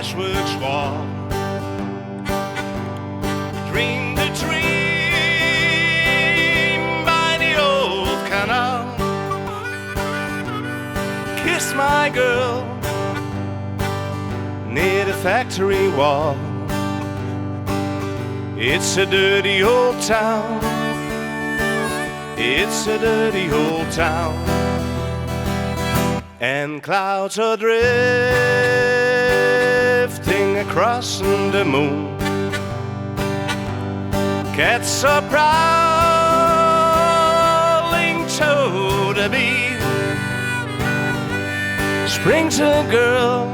gasworks wall. Dreamed a dream by the old canal. Kissed my girl near the factory wall. It's a dirty old town. It's a dirty old town. And clouds are drifting across the moon. Cats are prowling to the beat. Spring's a girl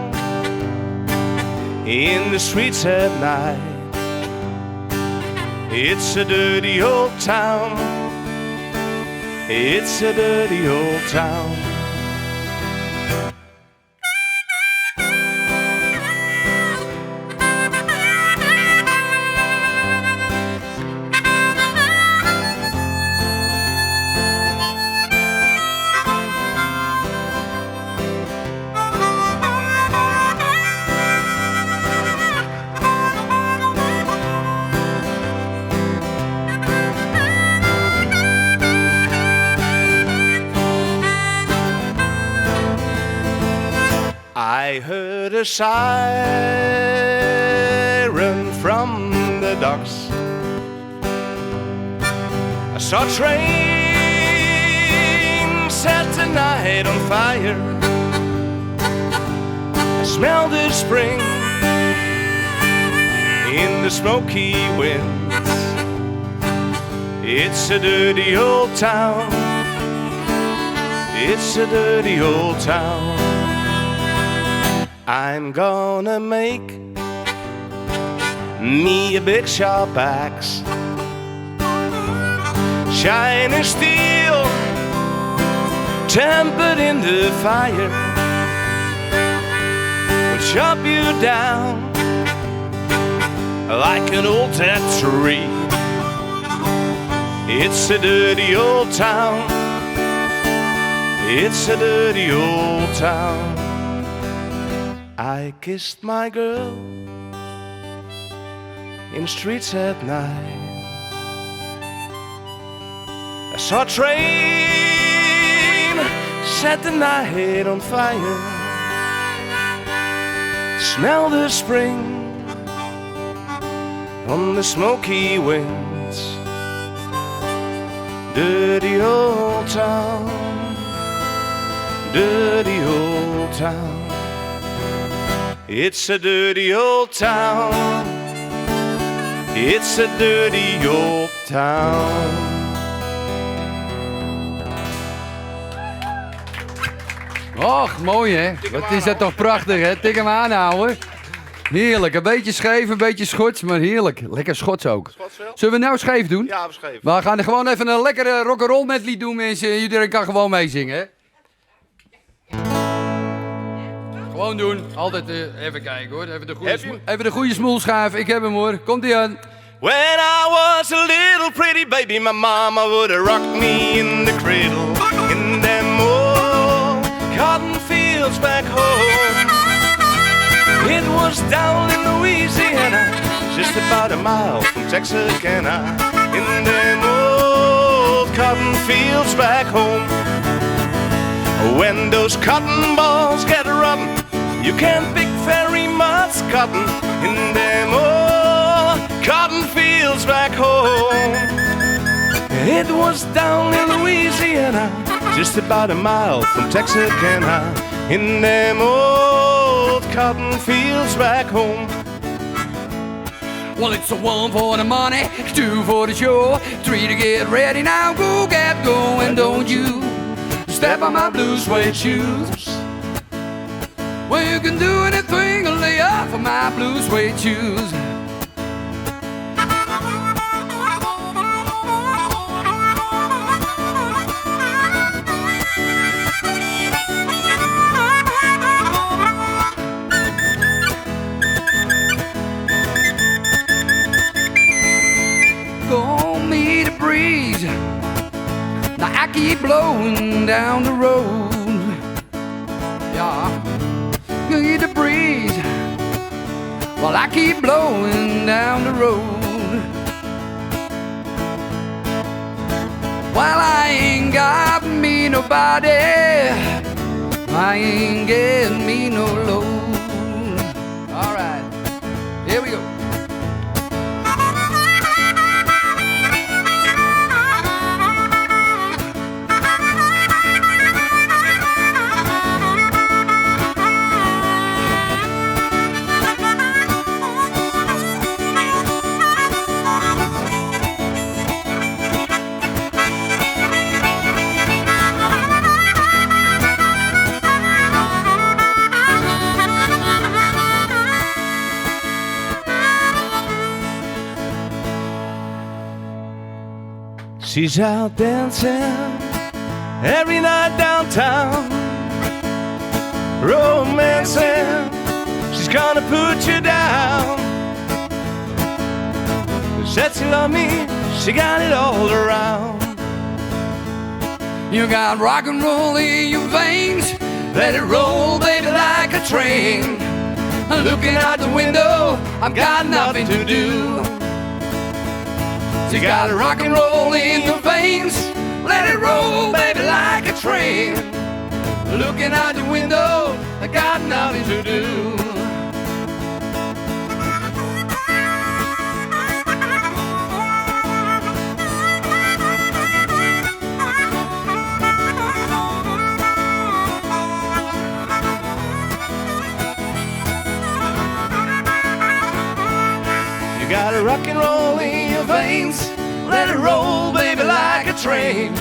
in the streets at night. It's a dirty old town. It's a dirty old town. I heard a siren from the docks. I saw a train set the night on fire. I smelled the spring in the smoky winds. It's a dirty old town. It's a dirty old town. I'm gonna make me a big sharp axe, shining steel, tempered in the fire, will chop you down like an old dead tree. It's a dirty old town. It's a dirty old town. I kissed my girl in streets at night. I saw a train set the night on fire. Smell the spring on the smoky winds. Dirty old town. Dirty old town. It's a dirty old town. It's a dirty old town. Och, mooi hè. Wat is dat toch prachtig hè. Tik hem aan houden. Heerlijk. Een beetje scheef, een beetje schots, maar heerlijk. Lekker schots ook. Zullen we nou scheef doen? Ja, we scheef. We gaan er gewoon even een lekkere rock'n'roll medley doen mensen. Iedereen kan gewoon meezingen hè. Gewoon doen. Altijd even kijken hoor. Even de goede smoel schuiven. Ik heb hem hoor. Komt ie aan. When I was a little pretty baby, my mama would have rocked me in the cradle in them old cotton fields back home. It was down in Louisiana, just about a mile from Texarkana, in them old cotton fields back home. When those cotton balls get rotten, you can't pick very much cotton in them old cotton fields back home. It was down in Louisiana, just about a mile from Texarkana, in them old cotton fields back home. Well, it's a 1 for the money, 2 for the show, 3 to get ready now, go get going, don't you step on my blue suede shoes. Well, you can do anything to lay off of my blue suede shoes. Go meet a breeze. Now I keep blowing down the road. Yeah. Meet a breeze. while I keep blowing down the road. While I ain't got me nobody, I ain't getting me no load. All right, here we go. She's out dancing every night downtown, romancing. She's gonna put you down. Said she loved me, she got it all around. You got rock and roll in your veins, let it roll, baby, like a train. Looking out the window, I've got nothing to do. You got rock and roll in your veins, let it roll, baby, like a train. Looking out the window, I got nothing to do. You got a rock and roll in your veins, let it roll, baby, like a train.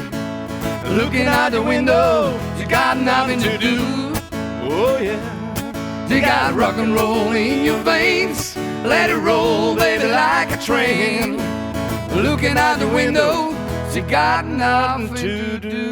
Looking out the window, you got nothing to do. Oh yeah. You got rock and roll in your veins, let it roll, baby, like a train. Looking out the window, you got nothing to do.